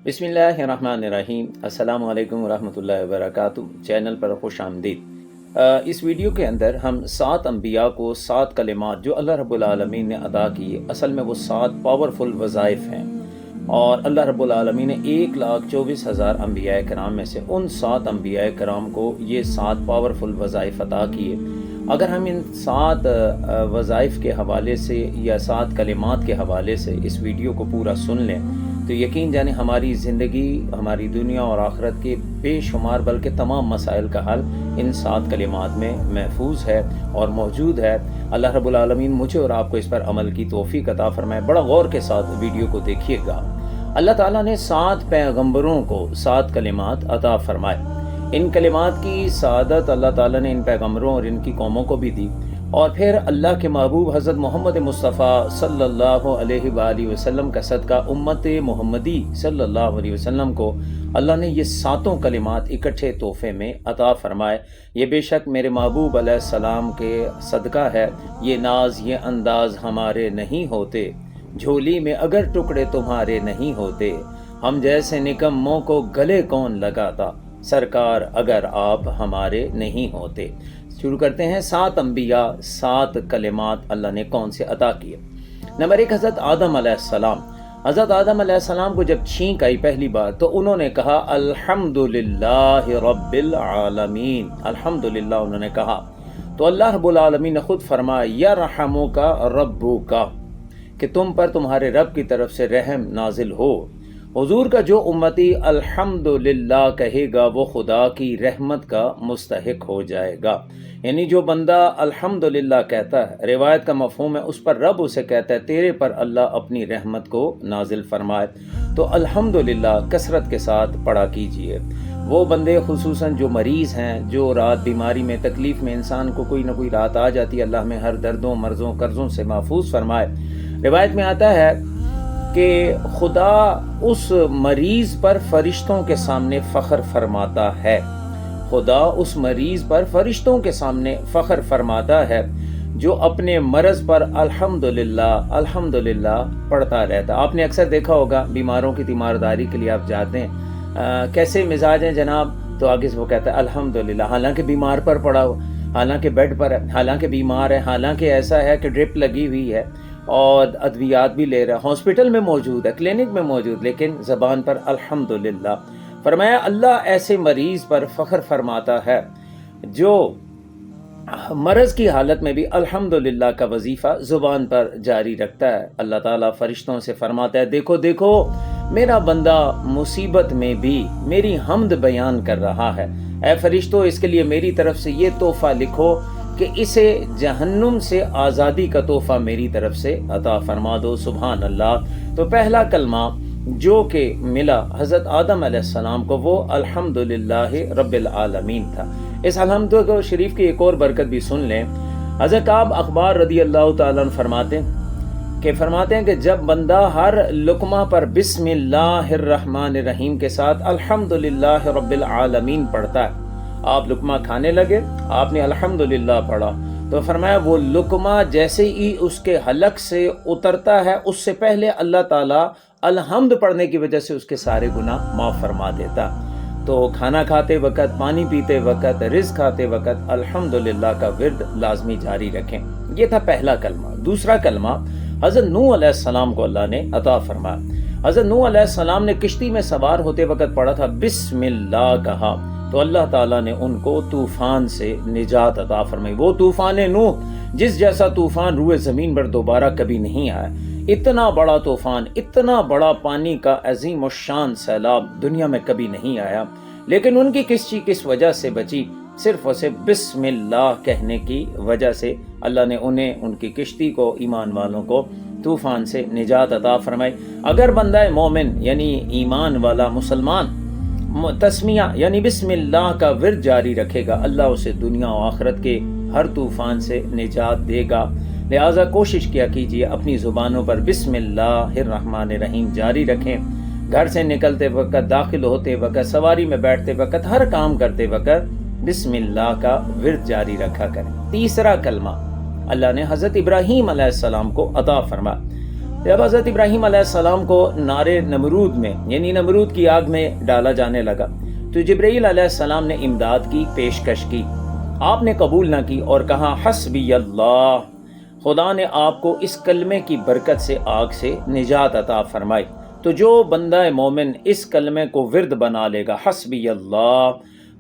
बिस्मिल्लाहिर्रहमानिर्रहीम। अस्सलाम वालेकुम वरहमतुल्लाहि वबरकातुहू। चैनल पर खुश आमदीद। इस वीडियो के अंदर हम 7 अंबिया को 7 कलिमात जो अल्लाह रब्बुल आलमीन ने अदा किए, असल में वो 7 पावरफुल वज़ाइफ हैं और अल्लाह रब्बुल आलमीन ने 1,24,000 अंबिया कराम में से उन 7 अंबिया कराम को ये 7 पावरफुल वज़ाइफ अता किए। अगर हम इन 7 वज़ाइफ के हवाले से या 7 कलिमात के हवाले से इस वीडियो को पूरा सुन लें तो यकीन जाने हमारी ज़िंदगी, हमारी दुनिया और आखिरत के बेशुमार बल्कि तमाम मसाइल का हल इन 7 कलिमात में महफूज है और मौजूद है। अल्लाह रब्बुल आलमीन मुझे और आपको इस पर अमल की तौफीक अता फरमाए। बड़ा गौर के साथ वीडियो को देखिएगा। अल्लाह ताला ने 7 पैगंबरों को 7 कलिमात अता फरमाए। इन कलिमात की सआदत अल्लाह ताला ने इन पैगंबरों और इनकी कौमों को भी दी और फिर अल्लाह के महबूब हज़रत मोहम्मद मुस्तफ़ा सल्लल्लाहु अलैहि वसल्लम का सदका उम्मत मोहम्मदी सल्लल्लाहु अलैहि वसल्लम को अल्लाह ने ये 7 कलिमात इकट्ठे तोहफे में अता फरमाए। ये बेशक मेरे महबूब अलैहिस्सलाम के सदका है। ये नाज ये अंदाज हमारे नहीं होते, झोली में अगर टुकड़े तुम्हारे नहीं होते, हम जैसे निकम्मों को गले कौन लगाता, सरकार अगर आप हमारे नहीं होते। शुरू करते हैं। 7 अंबिया 7 कलिमात अल्लाह ने कौन से अता किए। नंबर 1, हज़रत आदम अलैहिस्सलाम। हज़रत आदम अलैहिस्सलाम को जब छींक आई पहली बार तो उन्होंने कहा अल्हम्दुलिल्लाहि रब्बिल आलमीन। अल्हम्दुलिल्लाह उन्होंने कहा तो अल्लाह रब्बुल आलमीन ने खुद फरमाया यरहमुका रब्बुका कि तुम पर तुम्हारे रब की तरफ से रहम नाजिल हो। हुजूर का जो उम्मती अल्हम्दुलिल्लाह कहेगा वो खुदा की रहमत का मुस्तहिक हो जाएगा। यानी जो बंदा अल्हम्दुलिल्लाह कहता है, रिवायत का मफहूम है उस पर रब उसे कहता है तेरे पर अल्लाह अपनी रहमत को नाजिल फरमाए। तो अल्हम्दुलिल्लाह कसरत के साथ पढ़ा कीजिए। वो बंदे खुसूसन जो मरीज़ हैं, जो रात बीमारी में तकलीफ़ में इंसान को कोई ना कोई रात आ जाती है, अल्लाह में हर दर्दों मर्ज़ों कर्ज़ों से महफूज फरमाए। रिवायत में आता है कि खुदा उस मरीज़ पर फरिश्तों के सामने फ़ख्र फरमाता है। खुदा उस मरीज़ पर फरिश्तों के सामने फ़ख्र फरमाता है जो अपने मरज़ पर अल्हम्दुलिल्लाह अल्हम्दुलिल्लाह पढ़ता रहता। आपने अक्सर देखा होगा बीमारों की तीमारदारी के लिए आप जाते हैं, कैसे मिजाज हैं जनाब, तो आगे से वो कहता है अल्हम्दुलिल्लाह, हालांकि बीमार पर पड़ा हो, हालांकि बेड पर है, हालांकि बीमार है, हालांकि ऐसा है कि ड्रिप लगी हुई है और अद्वियात भी ले रहा है, हॉस्पिटल में मौजूद है, क्लिनिक में मौजूद, लेकिन ज़बान पर अल्हम्दुलिल्लाह। फरमाया अल्लाह ऐसे मरीज़ पर फ़ख्र फरमाता है जो मरज़ की हालत में भी अल्हम्दुलिल्लाह का वजीफ़ा ज़ुबान पर जारी रखता है। अल्लाह ताला फरिश्तों से फरमाता है देखो देखो मेरा बंदा मुसीबत में भी मेरी हम्द बयान कर रहा है। ऐ फरिश्तों, इसके लिए मेरी तरफ से ये तोहफ़ा लिखो कि इसे जहन्नुम से आज़ादी का तोहफ़ा मेरी तरफ से अता फरमा दो। सुभान अल्लाह। तो पहला कलमा जो कि मिला हज़रत आदम अलैहिस्सलाम को वो अल्हम्दुलिल्लाहि रब्बिल आलमीन था। इस अल्हम्दुलिल्लाह शरीफ की एक और बरकत भी सुन लें। हज़रत काब अखबार रदी अल्लाह ताला अन्हु फरमाते हैं कि जब बंदा हर लुकमा पर बिस्मिल्लाहिर्रहमानिर्रहीम के साथ अल्हम्दुलिल्लाहि रब्बिल आलमीन पढ़ता है, आप लुकमा खाने लगे, आपने अल्हम्दुलिल्लाह पढ़ा तो फरमाया वो लुकमा जैसे ही उसके हलक से उतरता है उससे पहले अल्लाह ताला अल्हम्द पढ़ने की वजह से उसके सारे गुनाह माफ़ फरमा देता। तो खाना खाते वक़्त, पानी पीते वक़्त, रिज़्क़ खाते वक़्त अल्हम्दुलिल्लाह का विर्द लाजमी जारी रखें। ये था पहला कलमा। दूसरा कलमा हज़रत नूह अलैहिस्सलाम को अल्लाह ने अता फरमाया। हज़रत नूह अलैहिस्सलाम ने किश्ती में सवार होते वक़्त पढ़ा था बिस्मिल्लाह कहा तो अल्लाह ताला ने उनको तूफ़ान से निजात अता फरमाई। वो तूफ़ान नूह जिस जैसा तूफ़ान रूए ज़मीन पर दोबारा कभी नहीं आया। इतना बड़ा तूफ़ान, इतना बड़ा पानी का अजीम और शान सैलाब दुनिया में कभी नहीं आया, लेकिन उनकी किश्ती किस वजह से बची? सिर्फ और सिर्फ बिस्मिल्लाह कहने की वजह से अल्लाह ने उन्हें, उनकी किश्ती को, ईमान वालों को तूफ़ान से निजात अता फरमाई। अगर बंदा मोमिन यानी ईमान वाला मुसलमान तस्मिया यानी बिस्मिल्लाह का विर्द जारी रखेगा, अल्लाह उसे दुनिया और आखिरत के हर तूफ़ान से निजात देगा। लिहाजा कोशिश किया कीजिए अपनी ज़ुबानों पर बिस्मिल्लाहिर्रहमानिर्रहीम जारी रखें। घर से निकलते वक्त, दाखिल होते वक्त, सवारी में बैठते वक्त, हर काम करते वक्त बिस्मिल्लाह का विर्द जारी रखा करें। तीसरा कलमा अल्लाह ने हज़रत इब्राहीम अलैहिस्सलाम को अता फरमाया। جب حضرت ابراہیم علیہ السلام کو نار نمرود میں یعنی نمرود کی آگ میں ڈالا جانے لگا تو جبرائیل علیہ السلام نے امداد کی پیشکش کی، آپ نے قبول نہ کی اور کہا حسبی اللہ، خدا نے آپ کو اس کلمے کی برکت سے آگ سے نجات عطا فرمائی۔ تو جو بندہ مومن اس کلمے کو ورد بنا لے گا حسبی اللہ،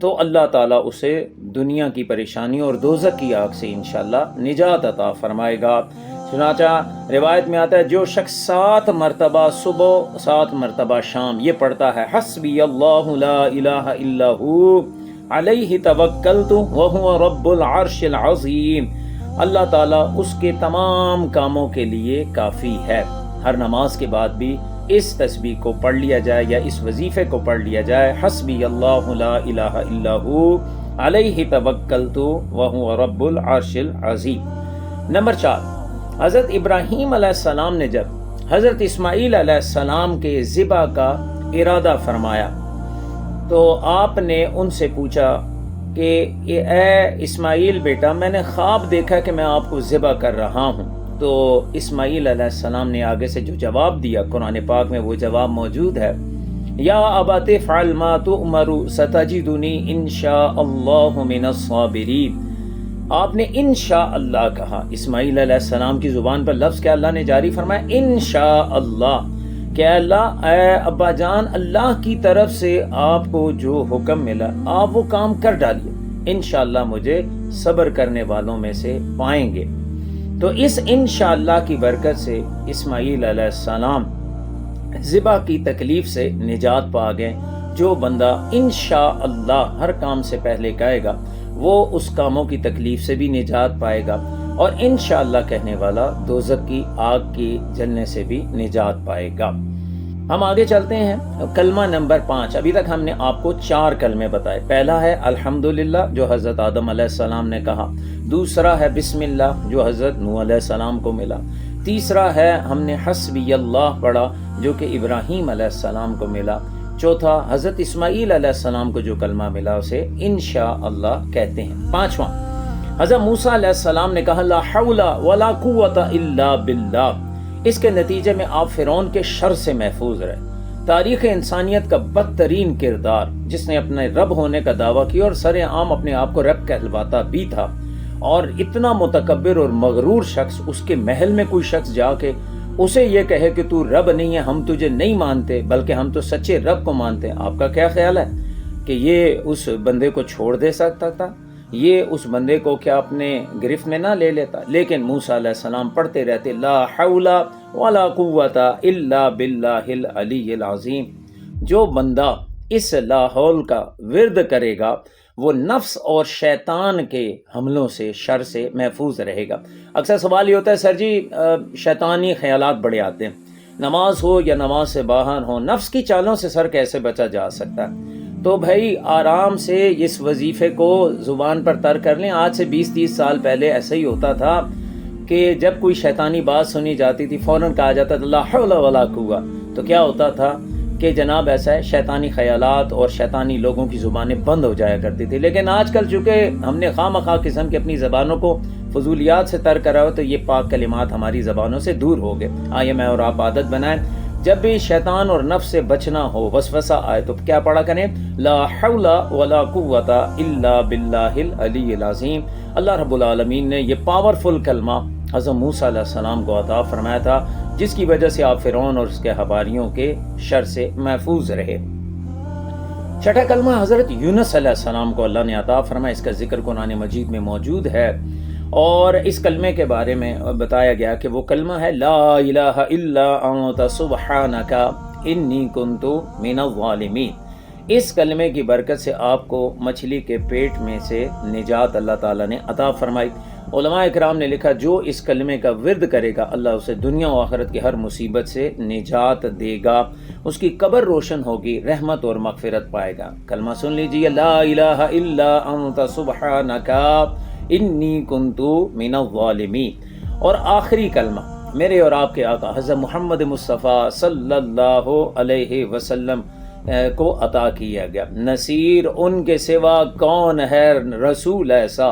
تو اللہ تعالیٰ اسے دنیا کی پریشانیوں اور دوزخ کی آگ سے انشاءاللہ نجات عطا فرمائے گا۔ چنانچہ روایت میں آتا ہے جو شخص 7 مرتبہ صبح 7 مرتبہ شام یہ پڑھتا ہے حسبی اللہ لا الہ الا ہو علیہ توکلت وہو رب العرش العظیم، اللہ تعالیٰ اس کے تمام کاموں کے لیے کافی ہے۔ ہر نماز کے بعد بھی اس تسبیح کو پڑھ لیا جائے یا اس وظیفے کو پڑھ لیا جائے، حسبی اللہ لا الہ الا ہو علیہ توکلت وہو رب العرش العظیم۔ نمبر 4، حضرت ابراہیم علیہ السلام نے جب حضرت اسماعیل علیہ السلام کے ذبح کا ارادہ فرمایا تو آپ نے ان سے پوچھا کہ اے اسماعیل بیٹا، میں نے خواب دیکھا کہ میں آپ کو ذبح کر رہا ہوں۔ تو اسماعیل علیہ السلام نے آگے سے جو جواب دیا، قرآن پاک میں وہ جواب موجود ہے، یا ابت فعل ما تؤمر ستجدنی انشاء اللہ من الصابرین۔ آپ نے انشاءاللہ کہا، اسماعیل علیہ السلام کی زبان پر لفظ کیا اللہ نے جاری فرمایا، انشاءاللہ، کہ اللہ اے ابا جان، اللہ کی طرف سے آپ کو جو حکم ملا آپ وہ کام کر ڈالیے، انشاءاللہ مجھے صبر کرنے والوں میں سے پائیں گے۔ تو اس انشاءاللہ کی برکت سے اسماعیل علیہ السلام ذبح کی تکلیف سے نجات پا گئے۔ جو بندہ انشاءاللہ ہر کام سے پہلے کہے گا وہ اس کاموں کی تکلیف سے بھی نجات پائے گا، اور انشاءاللہ کہنے والا دوزخ کی آگ کی جلنے سے بھی نجات پائے گا۔ ہم آگے چلتے ہیں، کلمہ نمبر 5۔ ابھی تک ہم نے آپ کو 4 کلمے بتائے۔ پہلا ہے الحمدللہ جو حضرت آدم علیہ السلام نے کہا، دوسرا ہے بسم اللہ جو حضرت نوح علیہ السلام کو ملا، تیسرا ہے ہم نے حسبی اللہ پڑھا جو کہ ابراہیم علیہ السلام کو ملا، چوتھا حضرت اسماعیل علیہ السلام کو جو کلمہ ملا اسے انشاءاللہ کہتے ہیں۔ 5واں، حضرت موسیٰ علیہ السلام نے کہا لا حول ولا قوت الا باللہ، اس کے نتیجے میں آپ فرعون کے شر سے محفوظ رہے۔ تاریخ انسانیت کا بدترین کردار جس نے اپنے رب ہونے کا دعویٰ کیا اور سر عام اپنے آپ کو رب کہلواتا بھی تھا، اور اتنا متکبر اور مغرور شخص، اس کے محل میں کوئی شخص جا کے اسے یہ کہے کہ تو رب نہیں ہے، ہم تجھے نہیں مانتے بلکہ ہم تو سچے رب کو مانتے ہیں۔ آپ کا کیا خیال ہے کہ یہ اس بندے کو چھوڑ دے سکتا تھا؟ یہ اس بندے کو کیا اپنے گرفت میں نہ لے لیتا؟ لیکن موسیٰ علیہ السلام پڑھتے رہتے لا حول ولا قوت الا باللہ العلی العظیم۔ جو بندہ اس لا حول کا ورد کرے گا وہ نفس اور شیطان کے حملوں سے، شر سے محفوظ رہے گا۔ اکثر سوال یہ ہوتا ہے سر جی شیطانی خیالات بڑے آتے ہیں، نماز ہو یا نماز سے باہر ہو، نفس کی چالوں سے سر کیسے بچا جا سکتا ہے؟ تو بھائی آرام سے اس وظیفے کو زبان پر تر کر لیں۔ آج سے 20-30 سال پہلے ایسا ہی ہوتا تھا کہ جب کوئی شیطانی بات سنی جاتی تھی فوراً کہا جاتا تھا لا حول ولا قوت، تو کیا ہوتا تھا کہ جناب ایسا ہے شیطانی خیالات اور شیطانی لوگوں کی زبانیں بند ہو جایا کرتی تھی۔ لیکن آج کل چونکہ ہم نے خواہ مخواہ قسم کی اپنی زبانوں کو فضولیات سے تر کرا ہو تو یہ پاک کلمات ہماری زبانوں سے دور ہو گئے۔ آئیے میں اور آپ عادت بنائیں، جب بھی شیطان اور نفس سے بچنا ہو، وسوسہ آئے تو کیا پڑھا کریں؟ لا حول ولا قوت الا باللہ العلی العظیم۔ اللہ رب العالمین نے یہ پاورفل کلمہ حضرت موسیٰ علیہ السلام کو عطا فرمایا تھا جس کی وجہ سے آپ فرعون اور اس کے حواریوں کے شر سے محفوظ رہے۔ چھٹا کلمہ حضرت یونس علیہ السلام کو اللہ نے عطا فرمایا، اس کا ذکر قرآن مجید میں موجود ہے، اور اس کلمے کے بارے میں بتایا گیا کہ وہ کلمہ ہے لا الہ الا انت سبحانک انی کنت من الظالمین۔ اس کلمے کی برکت سے آپ کو مچھلی کے پیٹ میں سے نجات اللہ تعالیٰ نے عطا فرمائی۔ علماء اکرام نے لکھا جو اس کلمے کا ورد کرے گا اللہ اسے دنیا و آخرت کی ہر مصیبت سے نجات دے گا، اس کی قبر روشن ہوگی، رحمت اور مغفرت پائے گا۔ کلمہ سن لیجیے لا الہ الا انت سبحانک انی کنت من الظالمین۔ اور آخری کلمہ میرے اور آپ کے آقا حضرت محمد مصطفیٰ صلی اللہ علیہ وسلم کو عطا کیا گیا، نصیر ان کے سوا کون ہے رسول ایسا،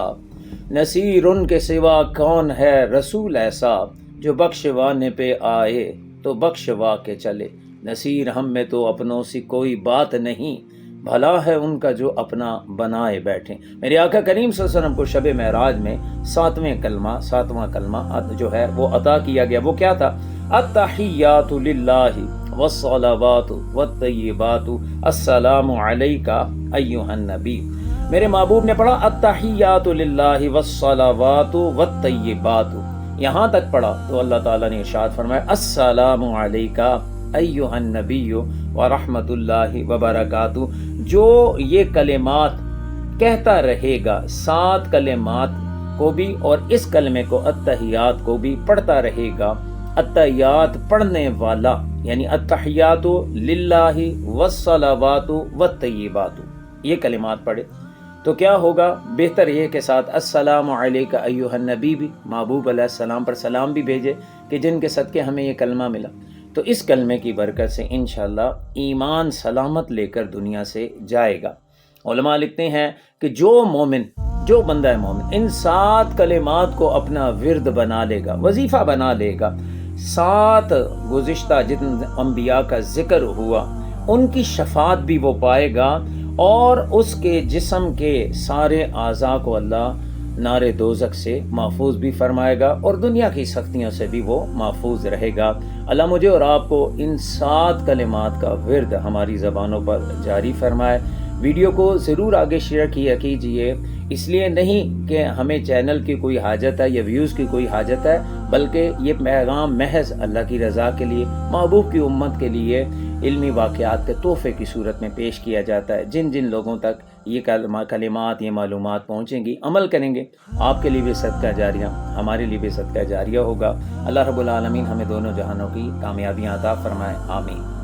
نصیر ان کے سوا کون ہے رسول ایسا، جو बख्शवाने पे आए तो बख्शवा के चले, नसीर हम में तो अपनों सी कोई बात नहीं, भला है उनका जो अपना बनाए बैठे। मेरे आका करीम सल्लल्लाहु अलैहि वसल्लम को शब महराज में सातवां कलमा जो है वो अता किया गया। वो क्या था? अत्तहियातु लिल्लाहि वस्सलावातु वत्तय्यिबातु अस्सलामु अलैका अय्युहन नबी। मेरे महबूब ने पढ़ा अत्तहियातु लिल्लाहि वस्सलावातु वत्तय्यिबातु, यहाँ तक पढ़ा तो अल्लाह ताला ने इरशाद फरमाया अस्सलामु अलैका अय्युहन नबिय्यु व रहमतुल्लाहि व बरकातु। जो ये कलिमात कहता रहेगा, 7 कलिमात को भी और इस कलमे को अत्तहियात को भी पढ़ता रहेगा, अत्तहियात पढ़ने वाला यानी अत्तहियातु लिल्लाहि वस्सलावातु वत्तय्यिबातु, ये कलिमात पढ़े तो क्या होगा? बेहतर ये के साथ अस्सलामु अलैका अय्युहन नबी भी महबूब अलैहिस्सलाम पर सलाम भी भेजे कि जिनके सदके हमें ये कलमा मिला। तो इस कलमे की बरकत से इंशाअल्लाह ईमान सलामत लेकर दुनिया से जाएगा। उलमा लिखते हैं कि जो बंदा मोमिन इन 7 कलिमात को अपना विर्द बना लेगा, वजीफ़ा बना लेगा, 7 गुज़िश्ता जिन अंबिया का जिक्र हुआ उनकी शफात भी वो पाएगा और उसके जिस्म के सारे आज़ा को अल्लाह नारे दोज़ख से महफूज भी फरमाएगा और दुनिया की सख्तियों से भी वो महफूज रहेगा। अल्लाह मुझे और आपको इन 7 कलिमात का विर्द हमारी ज़बानों पर जारी फरमाए। वीडियो को ज़रूर आगे शेयर किया कीजिए, इसलिए नहीं कि हमें चैनल की कोई हाजत है या व्यूज़ की कोई हाजत है, बल्कि ये पैगाम महज अल्लाह की रज़ा के लिए, महबूब की उम्मत के लिए इल्मी वाक़यात के तोहफ़े की सूरत में पेश किया जाता है। जिन जिन लोगों तक ये कलिमात, ये मालूमात पहुँचेंगी, अमल करेंगे, आपके लिए भी सदका जारिया, हमारे लिए भी सदका जारिया होगा। अल्लाह रब्बुल आलमीन हमें दोनों जहानों की कामयाबियाँ अता फरमाए, आमीन।